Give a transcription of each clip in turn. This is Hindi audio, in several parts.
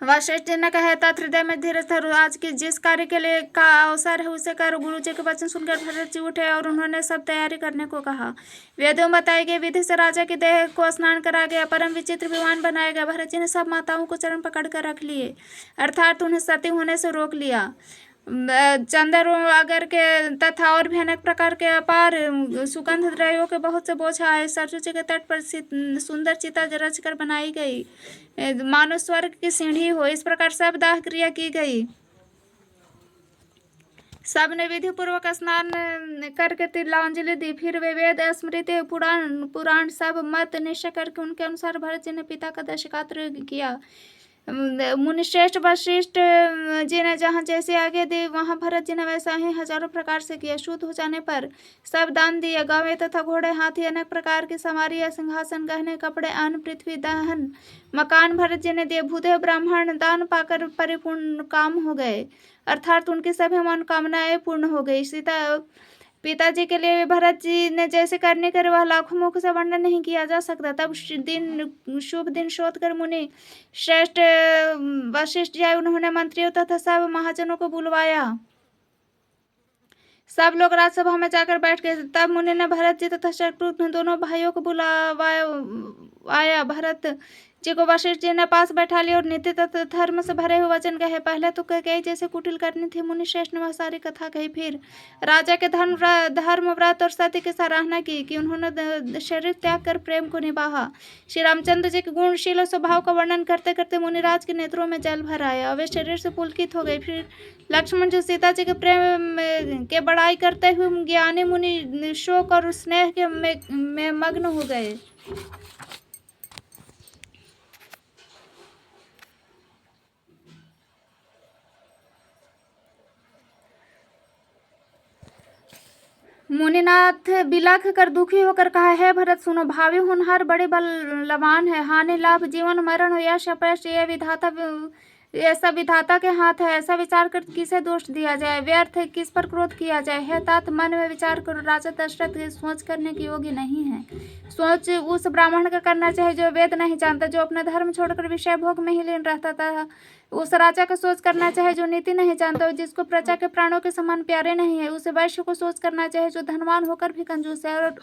वशिष्ठ जी ने कहा, तात हृदय में धीरज धरो, आज के जिस कार्य के लिए का अवसर है उसे करो। गुरु जी के वचन सुनकर भरत जी उठे और उन्होंने सब तैयारी करने को कहा। वेदों में बताए गए विधि से राजा के देह को स्नान करा गया, परम विचित्र विमान बनाया गया। भरत जी ने सब माताओं को चरण पकड़ कर रख लिए, अर्थात उन्हें सती होने से रोक लिया। चंदन अगर के तथा और भी अनेक प्रकार के अपार सुगंध द्रव्यों के बहुत से बोझ आए। सरस्वती के तट पर सुंदर चिता रचकर बनाई गई, मानो स्वर्ग की सीढ़ी हो, इस प्रकार सब दाह क्रिया की गई। सब ने विधि पूर्वक स्नान करके तिलांजलि दी। फिर वे वेद स्मृति पुराण सब मत निश्चय करके उनके अनुसार भरत जी ने पिता का दशकात्र किया। मुनिश्रेष्ठ वशिष्ठ जी ने जहाँ जैसे आगे दी वहाँ भरत जी ने वैसा ही हजारों प्रकार से किया। शुद्ध हो जाने पर सब दान दिए, गावें तथा घोड़े, हाथी, अनेक प्रकार की सवारी, सिंहासन, गहने, कपड़े, अन्न, पृथ्वी, दहन, मकान भरत जी ने दिए। भूदेव ब्राह्मण दान पाकर परिपूर्ण काम हो गए, अर्थात उनकी सभी मनोकामनाएं पूर्ण हो गई। सीता पिताजी के लिए भरत जी ने जैसे करने कर वह लाखों मुख से वर्णन नहीं किया जा सकता। तब शुभ दिन शोध कर मुनि श्रेष्ठ वशिष्ठ जी उन्होंने मंत्रियों तथा सब महाजनों को बुलवाया। सब लोग राजसभा में जाकर बैठ गए। तब मुनि ने भरत जी तथा शत्रुघ्न दोनों भाइयों को बुलावाया। भरत जी को वशिष्ठ जी ने पास बैठा लिया और नीति तथा धर्म से भरे हुए वचन कहे। पहले तो कई जैसे कुटिल करनी थी, मुनि श्रेष्ठ ने वह सारी कथा कही। फिर राजा के धर्म व्रत और सत्य की सराहना की कि उन्होंने शरीर त्याग कर प्रेम को निभाया। श्री रामचंद्र जी के गुणशील स्वभाव का वर्णन करते करते मुनिराज के नेत्रों में जल भर आया, वे शरीर से पुलकित हो गए। फिर लक्ष्मण जी सीता जी के प्रेम के बड़ाई करते हुए ज्ञानी मुनि शोक और स्नेह के में मग्न हो गए। मुनिनाथ बिलख कर दुखी होकर कहा, है भरत सुनो, भावी होनहार बड़े बलवान है, हानि लाभ जीवन मरण हो यश अपयश ये सब विधाता के हाथ है। ऐसा विचार कर किसे दोष दिया जाए, व्यर्थ है किस पर क्रोध किया जाए। है तात मन में विचार करो, राजा दशरथ सोच करने की योग्य नहीं है। सोच उस ब्राह्मण का करना चाहिए जो वेद नहीं जानता, जो अपना धर्म छोड़कर विषय भोग में ही लीन रहता था। उस राजा का सोच करना चाहिए जो नीति नहीं जानता, जिसको प्रजा के प्राणों के समान प्यारे नहीं है। उस वैश्य को सोच करना चाहिए जो धनवान होकर भी कंजूस है और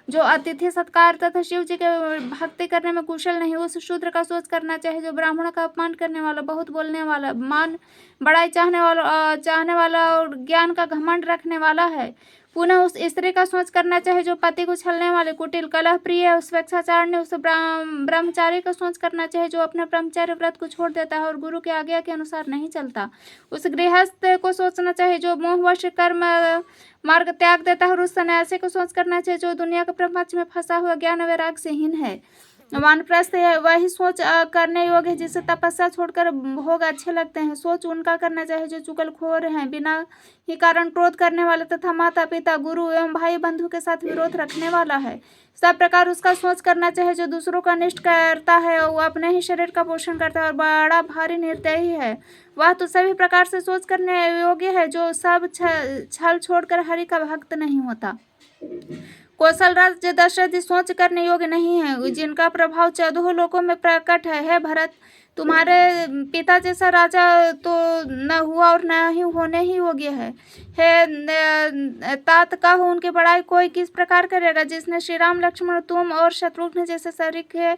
जो अतिथि सत्कार तथा शिव जी के भक्ति करने में कुशल नहीं। उस शूद्र का सोच करना चाहिए जो ब्राह्मणों का अपमान करने वाला, बहुत बोलने वाला, मान बड़ाई चाहने वाला और ज्ञान का घमंड रखने वाला है। पुनः उस स्त्री का सोच करना चाहिए जो पति को छलने वाले, कुटिल, कलह प्रिय, उस स्वेच्छाचारणी, उस ब्रह्मचारी का सोच करना चाहिए जो अपने ब्रह्मचार्य व्रत को छोड़ देता है और गुरु के आज्ञा के अनुसार नहीं चलता। उस गृहस्थ को सोचना चाहिए जो मोहवश कर्म मार्ग त्याग देता है और उस सन्यासी को सोच करना चाहिए जो दुनिया के प्रपंच में फंसा हुआ ज्ञान वैराग से हीन है। वानप्रस्थ वही सोच करने योग्य है जिसे तपस्या छोड़कर भोग अच्छे लगते हैं। सोच उनका करना चाहिए जो चुगलखोर हैं, बिना ही कारण क्रोध करने वाले तथा माता पिता गुरु एवं भाई बंधु के साथ विरोध रखने वाला है। सब प्रकार उसका सोच करना चाहिए जो दूसरों का अनिष्ट करता है और अपने ही शरीर का पोषण करता है और बड़ा भारी निर्दयी है। वह तो सभी प्रकार से सोच करने योग्य है जो सब छल छोड़कर हरि का भक्त नहीं होता। कौशल राज दशरथ जी सोच करने योग्य नहीं है, जिनका प्रभाव चौदह लोकों में प्रकट है। भरत, तुम्हारे पिता जैसा राजा तो न हुआ और न ही होने ही योग्य है। तात का हो उनकी बड़ाई कोई किस प्रकार करेगा, जिसने श्री राम, लक्ष्मण, तुम और शत्रुघ्न जैसे सरीखे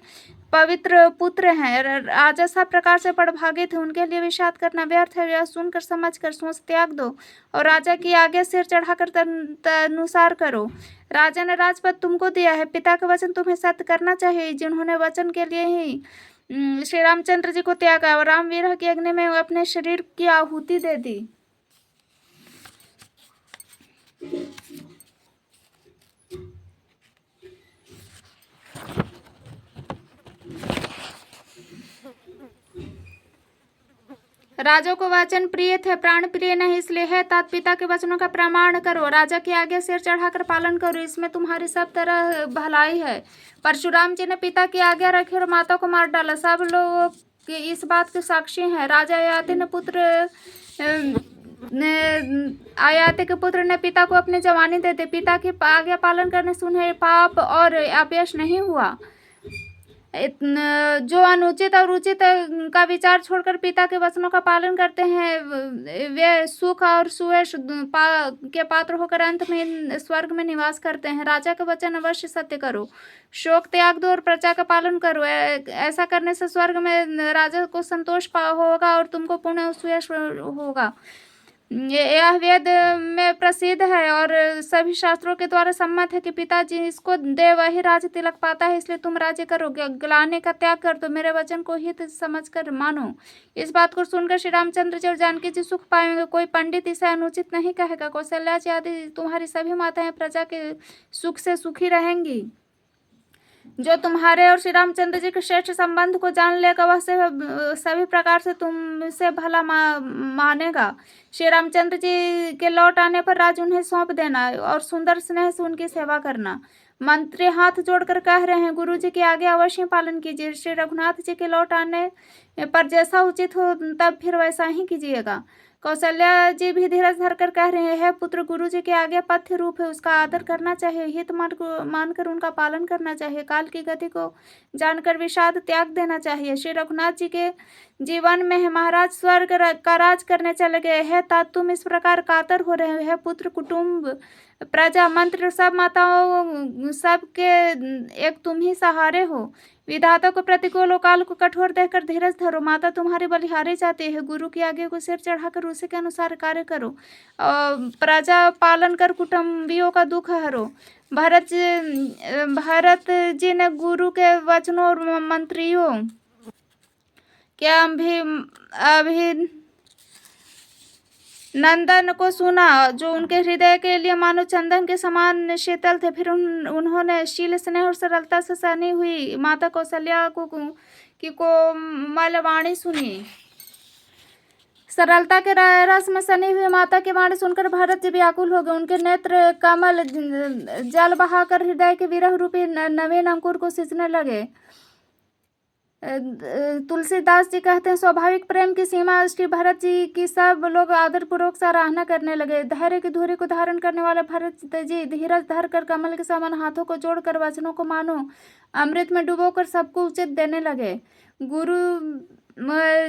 पवित्र पुत्र हैं। राजा सब प्रकार से पड़भागे थे, उनके लिए विषाद करना व्यर्थ है। यह सुनकर समझकर सोच त्याग दो और राजा की आगे सिर चढ़ाकर तनुसार करो। राजा ने राजपद तुमको दिया है, पिता का वचन तुम्हें सत्य करना चाहिए। जिन्होंने वचन के लिए ही श्री रामचंद्र जी को त्यागा और राम विरह की अग्नि में अपने शरीर की आहुति दे दी। राजा को वचन प्रिय थे, प्राण प्रिय नहीं, इसलिए है तात पिता के वचनों का प्रमाण करो, राजा के आगे सिर चढ़ाकर पालन करो, इसमें तुम्हारी सब तरह भलाई है। परशुराम जी ने पिता की आज्ञा रखी और माता को मार डाला, सब लोग इस बात के साक्षी हैं। राजा आयाति के पुत्र ने पिता को अपनी जवानी दे दी, पिता की आज्ञा पालन करने से उन्हें पाप और अपयश नहीं हुआ। जो अनुचित और उचित का विचार छोड़कर पिता के वचनों का पालन करते हैं वे सुख और सुयश के पात्र होकर अंत में स्वर्ग में निवास करते हैं। राजा का वचन अवश्य सत्य करो, शोक त्याग दो और प्रजा का पालन करो। ऐसा करने से स्वर्ग में राजा को संतोष होगा और तुमको पुण्य सुयश होगा। यह वेद में प्रसिद्ध है और सभी शास्त्रों के द्वारा सम्मत है कि पिताजी इसको दे वही राज्य तिलक पाता है, इसलिए तुम राज्य करो, ग्लानि का त्याग कर दो, मेरे वचन को हित समझकर मानो। इस बात को सुनकर श्री रामचंद्र जी और जानकी जी सुख पाएंगे, कोई पंडित इसे अनुचित नहीं कहेगा। कौशल्या जी आदि तुम्हारी सभी माताएं प्रजा के सुख से सुखी रहेंगी। जो तुम्हारे और श्री रामचंद्र जी के श्रेष्ठ संबंध को जान लेगा वह सभी प्रकार से तुमसे भला मानेगा। श्री रामचंद्र जी के लौट आने पर राज उन्हें सौंप देना और सुंदर स्नेह से उनकी सेवा करना। मंत्री हाथ जोड़कर कह रहे हैं, गुरु जी के आगे अवश्य पालन कीजिए। श्री रघुनाथ जी के लौट आने पर जैसा उचित हो तब फिर वैसा ही कीजिएगा। कौशल्या जी भी धीरज धरकर कह रहे हैं, पुत्र गुरु जी के आगे पथ्य रूप है, उसका आदर करना चाहिए, हित मानकर उनका पालन करना चाहिए, काल की गति को जानकर विषाद त्याग देना चाहिए। श्री रघुनाथ जी के जीवन में है, महाराज स्वर्ग का राज करने चले गए हैं, तात तुम इस प्रकार कातर हो रहे हैं। पुत्र कुटुंब प्रजा मंत्र सब माताओं सबके एक तुम ही सहारे हो। विधाता को प्रतिकूल काल को कठोर देखकर धीरज धरो। माता तुम्हारी बलिहारी जाती है, गुरु के आगे को सिर चढ़ाकर उसी के अनुसार कार्य करो। प्रजा पालन कर कुटुंबियों का दुख हरो। भरत जी ने गुरु के वचनों और मंत्रियों क्या नंदन को सुना, जो उनके हृदय के लिए मानो चंदन के समान शीतल थे। फिर उन्होंने शील स्नेह और सरलता से सनी हुई माता कौशल्या की कोमलवाणी सुनी। सरलता के रस में सनी हुई माता की वाणी सुनकर भरत जी व्याकुल हो गए। उनके नेत्र कमल जल बहाकर हृदय के विरह रूपी नवीन अंकुर को सिंचने लगे। तुलसीदास जी कहते हैं, स्वाभाविक प्रेम की सीमा श्री भरत जी की सब लोग आदरपूर्वक सराहना करने लगे। धैर्य की धुरी को धारण करने वाले भरत जी धीरज धर कर कमल के समान हाथों को जोड़कर वचनों को मानो अमृत में डुबोकर सबको उचित देने लगे। गुरु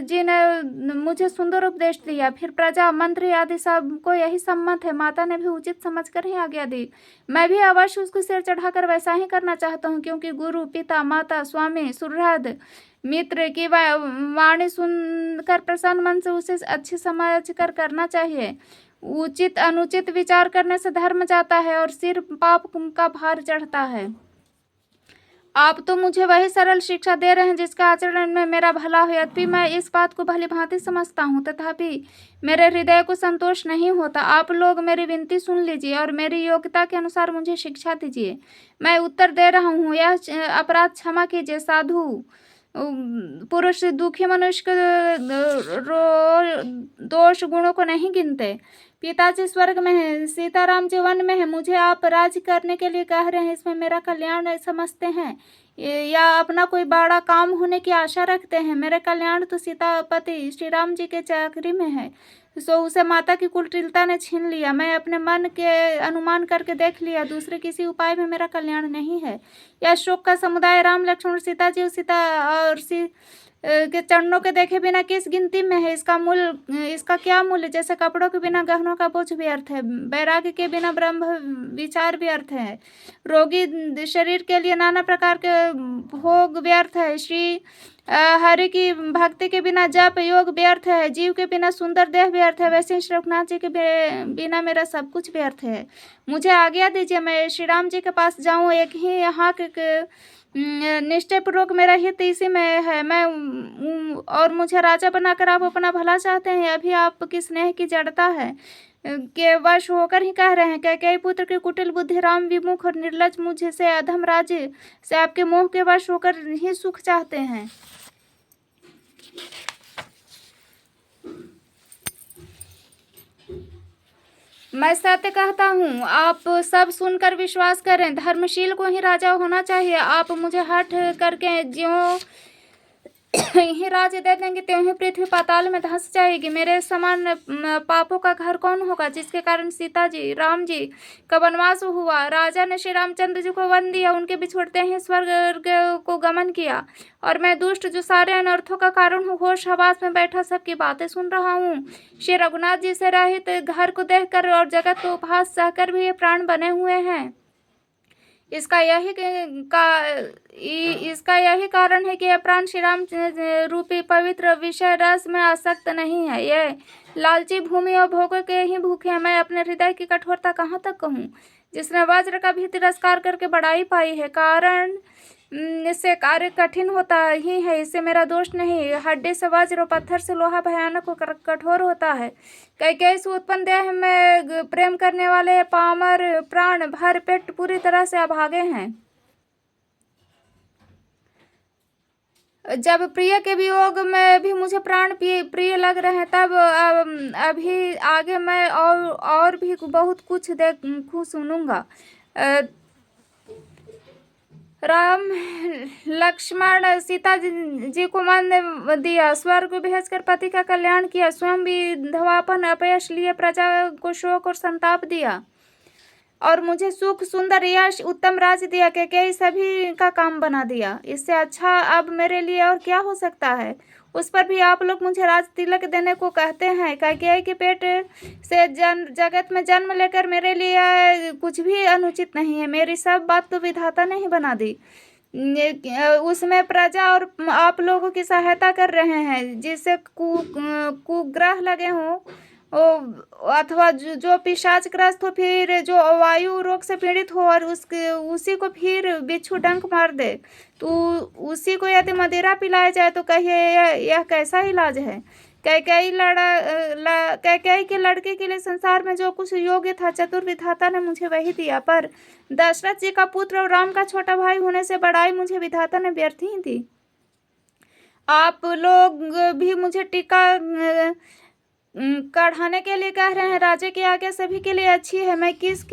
जी ने मुझे सुंदर उपदेश दिया। फिर प्रजा मंत्री आदि सबको यही सम्मत है। माता ने भी उचित समझकर ही आज्ञा दी। मैं भी अवश्य उसको सिर चढ़ाकर वैसा ही करना चाहता हूँ, क्योंकि गुरु पिता माता स्वामी सुहृद मित्र की वाणी सुनकर प्रसन्न मन से उसे अच्छी समझ कर करना चाहिए। उचित अनुचित विचार करने से धर्म जाता है और सिर पाप का भार चढ़ता है। आप तो मुझे वही सरल शिक्षा दे रहे हैं जिसका आचरण में मेरा भला हो। यद्यपि मैं इस बात को भली भांति समझता हूँ, तथापि मेरे हृदय को संतोष नहीं होता। आप लोग मेरी विनती सुन लीजिए और मेरी योग्यता के अनुसार मुझे शिक्षा दीजिए। मैं उत्तर दे रहा हूँ, यह अपराध क्षमा कीजिए। साधु पुरुष दुखी मनुष्य के दोष गुणों को नहीं गिनते। पिताजी स्वर्ग में है, सीताराम जी वन में है, मुझे आप राज्य करने के लिए कह रहे हैं, इसमें मेरा कल्याण समझते हैं या अपना कोई बड़ा काम होने की आशा रखते हैं? मेरे कल्याण तो सीतापति श्री राम जी के चाकरी में है, सो उसे माता की कुटिलता ने छीन लिया। मैं अपने मन के अनुमान करके देख लिया, दूसरे किसी उपाय में मेरा कल्याण नहीं है। यह शोक का समुदाय राम लक्ष्मण सीता जी और के चरणों के देखे बिना किस गिनती में है? इसका क्या मूल्य? जैसे कपड़ों के बिना गहनों का बोझ व्यर्थ है, वैराग्य के बिना ब्रह्म विचार व्यर्थ है, रोगी शरीर के लिए नाना प्रकार के भोग व्यर्थ है, श्री हरि की भक्ति के बिना जप योग व्यर्थ है, जीव के बिना सुंदर देह व्यर्थ है, वैसे श्री रघुनाथ जी के बिना मेरा सब कुछ व्यर्थ है। मुझे आज्ञा दीजिए, मैं श्री राम जी के पास जाऊं। एक ही यहाँ के निश्चय पूर्वक मेरा हित इसी में है। मैं और मुझे राजा बनाकर आप अपना भला चाहते हैं, अभी आपकी स्नेह की जड़ता है के वश होकर ही कह रहे हैं। कैकेयी पुत्र की कुटिल बुद्धि, राम विमुख और निर्लज मुझे से अधम राज्य से आपके मोह के वश होकर ही सुख चाहते हैं। मैं सत्य कहता हूँ, आप सब सुनकर विश्वास करें। धर्मशील को ही राजा होना चाहिए। आप मुझे हठ करके ज्यों यही राज्य दे देंगे त्यों ही पृथ्वी पाताल में धंस जाएगी। मेरे समान पापों का घर कौन होगा, जिसके कारण सीता जी राम जी का वनवास हुआ। राजा ने श्री रामचंद्र जी को वन दिया, उनके बिछुड़ते ही स्वर्ग को गमन किया, और मैं दुष्ट जो सारे अनर्थों का कारण हूँ, होश हवास में बैठा सबकी बातें सुन रहा हूँ। श्री रघुनाथ जी से रहित घर को देखकर और जगत को उपहास सहकर भी ये प्राण बने हुए हैं। इसका यही कारण है कि यह प्राण श्री राम रूपी पवित्र विषय रस में आसक्त नहीं है। यह लालची भूमि और भोगों के ही भूखे हैं। मैं अपने हृदय की कठोरता कहाँ तक कहूँ, जिसने वज्र का भी तिरस्कार करके बढ़ाई पाई है। कारण इससे कार्य कठिन होता ही है, इससे मेरा दोष नहीं। हड्डी से वज्र और पत्थर से लोहा भयानक और कठोर होता है। कैसे उत्पन्न देह में प्रेम करने वाले पामर प्राण भर पेट पूरी तरह से अभागे हैं। जब प्रिय के वियोग में भी मुझे प्राण प्रिय लग रहे हैं, तब अभी आगे मैं और भी बहुत कुछ देखूं सुनूंगा। राम लक्ष्मण सीता जी को मन दिया, स्वर्ग भेजकर पति का कल्याण किया, स्वयं विधवापन अपयश लिए प्रजा को शोक और संताप दिया, और मुझे सुख सुंदर यश उत्तम राज दिया, के सभी का काम बना दिया। इससे अच्छा अब मेरे लिए और क्या हो सकता है। उस पर भी आप लोग मुझे राज तिलक देने को कहते हैं। कैकेयी के पेट से जगत में जन्म लेकर मेरे लिए कुछ भी अनुचित नहीं है। मेरी सब बात तो विधाता ने ही बना दी। उसमें प्रजा और आप लोगों की सहायता कर रहे हैं, जिससे कुग्रह लगे हों अथवा जो पिशाचग्रस्त हो, फिर जो वायु रोग से पीड़ित हो और उसी को फिर बिच्छू डंक मार दे, तो उसी को यदि मदिरा पिलाया जाए तो कहिए यह कैसा इलाज है। कैकेयी के लड़के के लिए संसार में जो कुछ योग्य था, चतुर्विधाता ने मुझे वही दिया, पर दशरथ जी का पुत्र और राम का छोटा भाई होने से बड़ाई मुझे विधाता ने व्यर्थ ही दी। आप लोग भी मुझे टीका कढ़ाने के लिए कह रहे हैं। राजा की आज्ञा सभी के लिए अच्छी है। मैं किस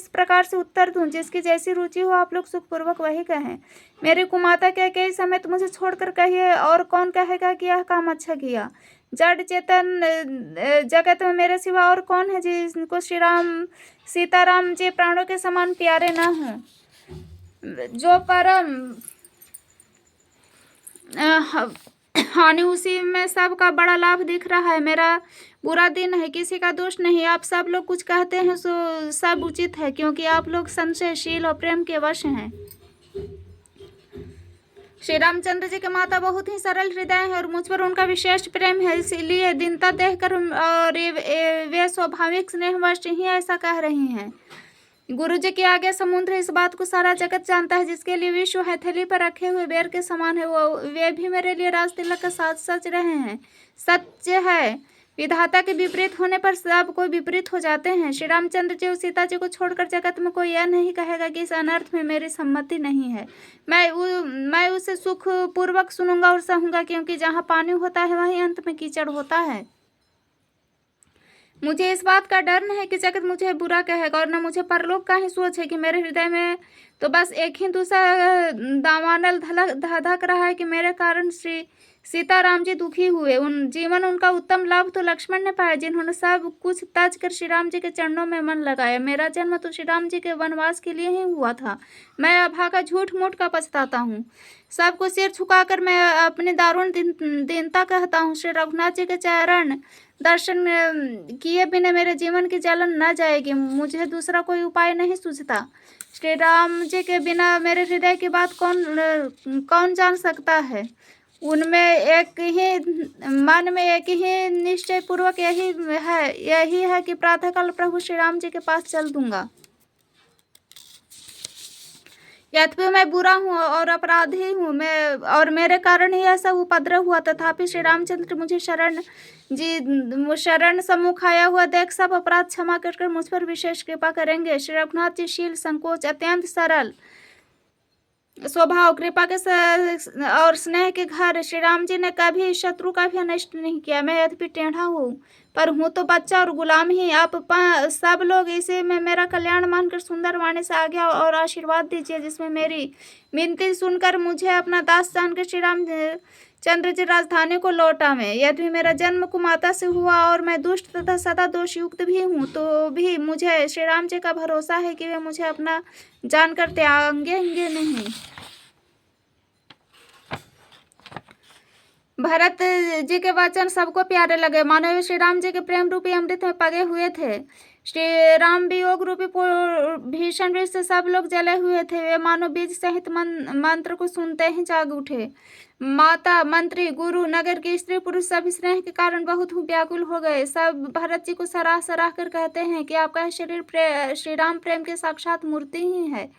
प्रकार से उत्तर दूं। जिसकी जैसी रुचि हो आप लोग सुखपूर्वक वही कहें। मेरे कुमाता कैकेयी समेत मुझे छोड़कर कहिए, और कौन कहेगा कि यह काम अच्छा किया। जड़ चेतन जगत में मेरे सिवा और कौन है जिनको श्री राम सीताराम जी प्राणों के समान प्यारे न हों। जो परम हानि उसी में सबका बड़ा लाभ दिख रहा है। मेरा बुरा दिन है, किसी का दोष नहीं। आप सब लोग कुछ कहते हैं सो सब उचित है, क्योंकि आप लोग संशयशील और प्रेम के वश हैं। श्री रामचंद्र जी के माता बहुत ही सरल हृदय है और मुझ पर उनका विशेष प्रेम है, इसलिए दीनता देखकर और वे स्वाभाविक स्नेहवश ही ऐसा कह रही हैं। गुरु जी के आगे समुद्र, इस बात को सारा जगत जानता है। जिसके लिए विश्व हथेली पर रखे हुए बेर के समान है, वे भी मेरे लिए राज तिलक का साथ सच रहे हैं। सत्य है, विधाता के विपरीत होने पर सब कोई विपरीत हो जाते हैं। श्री रामचंद्र जी और सीता जी को छोड़कर जगत में कोई यह नहीं कहेगा कि इस अनर्थ में मेरी सम्मति नहीं है। मैं उसे सुख पूर्वक सुनूंगा और सहूंगा, क्योंकि जहाँ पानी होता है वहीं अंत में कीचड़ होता है। मुझे इस बात का डर नहीं है कि जगत मुझे बुरा कहेगा, और न मुझे परलोक का ही सोच है कि मेरे हृदय में तो बस एक ही दूसरा दावानल धधक रहा है कि मेरे कारण श्री सीताराम जी दुखी हुए। उनका उत्तम लाभ तो लक्ष्मण ने पाया, जिन्होंने सब कुछ त्याज कर श्री राम जी के चरणों में मन लगाया। मेरा जन्म तो श्री राम जी के वनवास के लिए ही हुआ था। मैं अभागा झूठ मूठ का पछताता हूँ। सबको सिर झुकाकर मैं अपनी दारुण दीनता कहता हूँ। श्री रघुनाथ जी के चरण दर्शन किए बिना मेरे जीवन की जलन न जाएगी। मुझे दूसरा कोई उपाय नहीं सूझता। श्री राम जी के बिना मेरे हृदय की बात कौन जान सकता है। उनमें मन में एक ही निश्चय पूर्वक यही है कि प्रातःकाल प्रभु श्री राम जी के पास चल दूंगा। यद्यपि मैं बुरा हूँ और अपराधी हूँ, और मेरे कारण ही ऐसा उपद्रव हुआ, तथापि श्री रामचंद्र मुझे शरण सम्मुख आया हुआ देख सब अपराध क्षमा कर मुझ पर विशेष कृपा करेंगे। श्री रघुनाथ जी शील संकोच अत्यंत सरल स्वभाव, कृपा के और स्नेह के घर। श्री राम जी ने कभी शत्रु का भी अनिष्ट नहीं किया। मैं यद्यपि टेढ़ा हूँ, पर हूँ तो बच्चा और गुलाम ही। आप सब लोग इसे में मेरा कल्याण मानकर सुंदर वाणी से आज्ञा और आशीर्वाद दीजिए, जिसमें मेरी विनती सुनकर मुझे अपना दास जानकर श्री राम चंद्र जी राजधानी को लौटा मैं। यदि मेरा जन्म कुमाता से हुआ और मैं दुष्ट तथा सदा दोष युक्त भी हूँ, तो भी मुझे श्री राम जी का भरोसा है कि वे मुझे अपना जानकर त्यागेंगे नहीं। भरत जी के वचन सबको प्यारे लगे, मानो वे श्री राम जी के प्रेम रूपी अमृत में पगे हुए थे। श्री राम वियोग रूपी भीषण विष से सब लोग जले हुए थे। वे मानो बीज सहित मंत्र को सुनते ही जाग उठे। माता, मंत्री, गुरु, नगर के स्त्री पुरुष सब स्नेह के कारण बहुत व्याकुल हो गए। सब भरत जी को सराह सराह कर कहते हैं कि आपका शरीर श्री राम प्रेम के साक्षात मूर्ति ही है।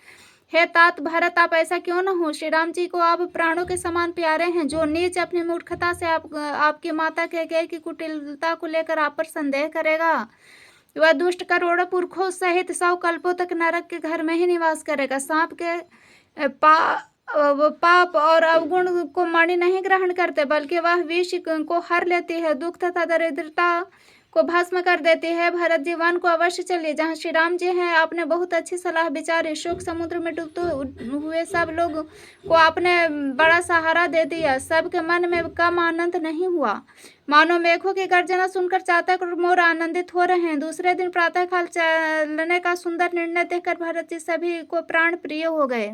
हे तात भरत, आप ऐसा क्यों न हो? श्री राम जी को आप प्राणों के समान प्यारे हैं। जो नीच अपनी मूर्खता से आपकी माता कैकेयी की कुटिलता को लेकर आप पर संदेह करेगा, वह दुष्ट करोड़ों पुरखों सहित 100 कल्पों तक नरक के घर में ही निवास करेगा। सांप के पाप और अवगुण को मणि नहीं ग्रहण करते, बल्कि वह विष को हर लेती है, दुख तथा दरिद्रता को भस्म कर देती है। भरत जी, वन को अवश्य चलिए जहाँ श्री राम जी हैं। आपने बहुत अच्छी सलाह विचारी। शोक समुद्र में डूबते हुए सब लोग को आपने बड़ा सहारा दे दिया। सबके मन में कम आनंद नहीं हुआ, मानो मेघों की गर्जना सुनकर चातक और मोर आनंदित हो रहे हैं। दूसरे दिन प्रातःकाल चलने का सुंदर निर्णय देखकर भरत जी सभी को प्राण प्रिय हो गए।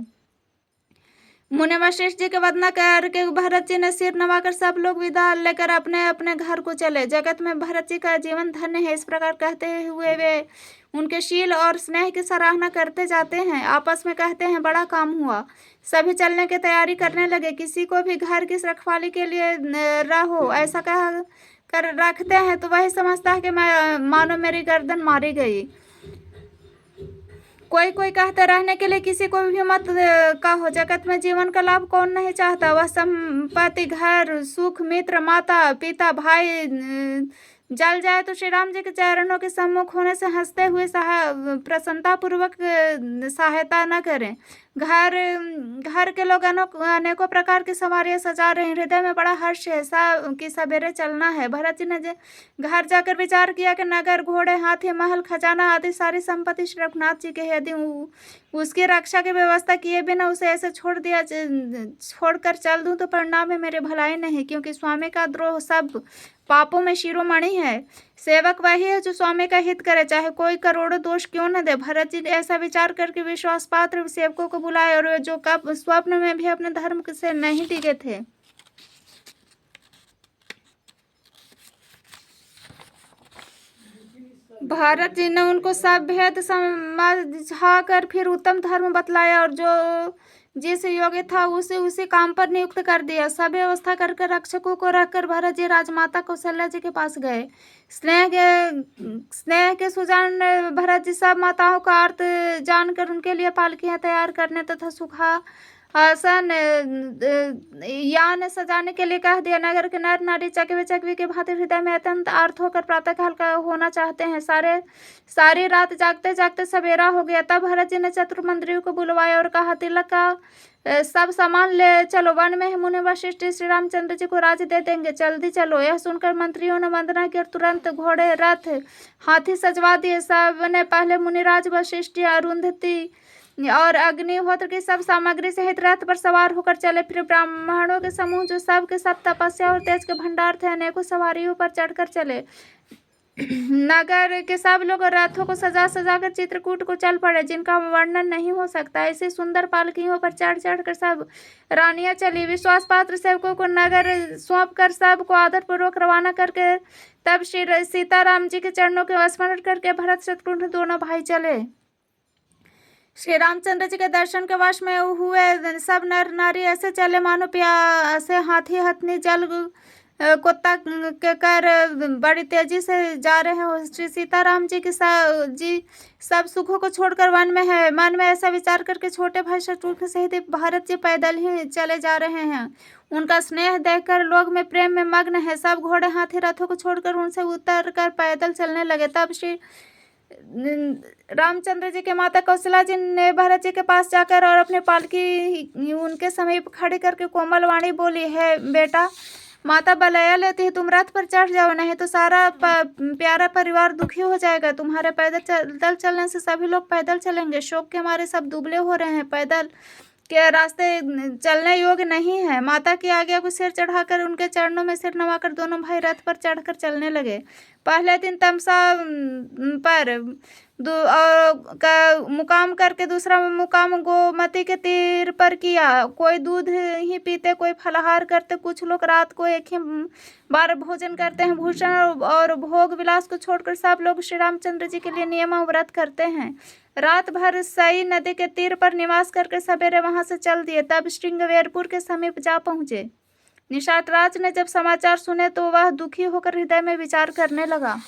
मुनि वशिष्ठ जी के वंदना करके भरत जी ने सिर नवाकर सब लोग विदा लेकर अपने अपने घर को चले। जगत में भरत जी का जीवन धन्य है, इस प्रकार कहते हुए वे उनके शील और स्नेह की सराहना करते जाते हैं। आपस में कहते हैं, बड़ा काम हुआ। सभी चलने की तैयारी करने लगे। किसी को भी घर की रखवाली के लिए रहो ऐसा कह कर रखते हैं तो वही समझता है कि मैं मानो मेरी गर्दन मारी गई। कोई कोई कहता रहने के लिए किसी को भी मत कहो। जगत में जीवन का लाभ कौन नहीं चाहता? वह संपत्ति, घर, सुख, मित्र, माता पिता, भाई जल जाए तो श्री राम जी के चरणों के सम्मुख होने से हंसते हुए प्रसन्नता पूर्वक सहायता न करें। घर के लोग अनेकों प्रकार की सवारियां सजा रहे हैं। हृदय में बड़ा हर्ष है कि सवेरे चलना है। भरत जी ने घर जाकर विचार किया कि नगर, घोड़े, हाथी, महल, खजाना आदि सारी संपत्ति श्री रघुनाथ जी के, यदि उसकी रक्षा की व्यवस्था किए बिना उसे ऐसे छोड़कर चल दूं तो परिणाम में मेरे भलाई नहीं, क्योंकि स्वामी का द्रोह सब पापों में शिरोमणि है। सेवक वही है जो स्वामी का हित करे, चाहे कोई करोड़ों दोष क्यों न दे। भरत जी ऐसा विचार करके विश्वास पात्र सेवकों को बुलाए, और जो कब स्वप्न में भी अपने धर्म से नहीं टिके थे। भरत जी ने उनको सब भेद समझाकर फिर उत्तम धर्म बतलाया, और जो जिस योग्य था उसे उसी काम पर नियुक्त कर दिया। सब व्यवस्था करके रक्षकों को रखकर भरत जी राजमाता कौशल्या जी के पास गए। स्नेह के सुजान भरत जी सब माताओं का अर्थ जानकर उनके लिए पालकियां तैयार करने तथा सुखा आसन यान सजाने के लिए कह दिया। नगर के नर नारी चकवे चकवी के भांति हृदय में अत्यंत आर्त होकर प्रातःकाल का होना चाहते हैं। सारी रात जागते जागते सवेरा हो गया। तब भरत जी ने चतुर्मंत्रियों को बुलवाया और कहा, तिलक का सब सामान ले चलो, वन में मुनि वशिष्ठ श्री रामचंद्र जी को राज दे देंगे, जल्दी चलो। यह सुनकर मंत्रियों ने वंदना की और तुरंत घोड़े, रथ, हाथी सजवा दिए। सबने पहले मुनिराज वशिष्ठ, अरुंधति और अग्निहोत्र की सब सामग्री सहित रथ पर सवार होकर चले। फिर ब्राह्मणों के समूह जो सब के सब तपस्या और तेज के भंडार थे, अनेकों सवारियों पर चढ़कर चले। नगर के सब लोग रथों को सजा सजा कर चित्रकूट को चल पड़े, जिनका वर्णन नहीं हो सकता। ऐसे सुंदर पालकियों पर चढ़ चढ़कर सब रानियां चली। विश्वास पात्र सेवकों को नगर सौंप कर सब को आदर पूर्वक रवाना करके तब श्री सीताराम जी के चरणों के स्मरण करके भरत शत्रुघ्न दोनों भाई चले। श्री रामचंद्र जी के दर्शन के वश में हुए सब नर नारी ऐसे चले मानो प्यासे हाथी हथनी जल को तक कर बड़ी तेजी से जा रहे हो। श्री सीताराम जी सब सुखों को छोड़कर वन में है। मन में ऐसा विचार करके छोटे भाई शत्रुघ्न सहित भारत जी पैदल ही चले जा रहे हैं। उनका स्नेह देखकर लोग में प्रेम में मग्न है। सब घोड़े हाथी रथों को छोड़कर उनसे उतर कर पैदल चलने लगे। तब श्री रामचंद्र जी के माता कौशल्या जी ने भरत जी के पास जाकर और अपने पालकी उनके समीप खड़ी करके कोमल वाणी बोली, है बेटा, माता बलैया लेती है, तुम रथ पर चढ़ जाओ, नहीं तो सारा प्यारा परिवार दुखी हो जाएगा। तुम्हारे पैदल चलने से सभी लोग पैदल चलेंगे। शोक के मारे सब दुबले हो रहे हैं, पैदल के रास्ते चलने योग्य नहीं है। माता की आज्ञा को सिर चढ़ाकर उनके चरणों में सिर नवाकर दोनों भाई रथ पर चढ़कर चलने लगे। पहले दिन तमसा पर का मुकाम करके दूसरा मुकाम गोमती के तीर पर किया। कोई दूध ही पीते, कोई फलाहार करते, कुछ लोग रात को एक ही बार भोजन करते हैं। भूषण और भोग विलास को छोड़कर सब लोग श्री रामचंद्र जी के लिए नियम व्रत करते हैं। रात भर सई नदी के तीर पर निवास करके सवेरे वहां से चल दिए। तब श्रृंगवेरपुर के समीप जा पहुंचे। निषाद राज ने जब समाचार सुने तो वह दुखी होकर हृदय में विचार करने लगा।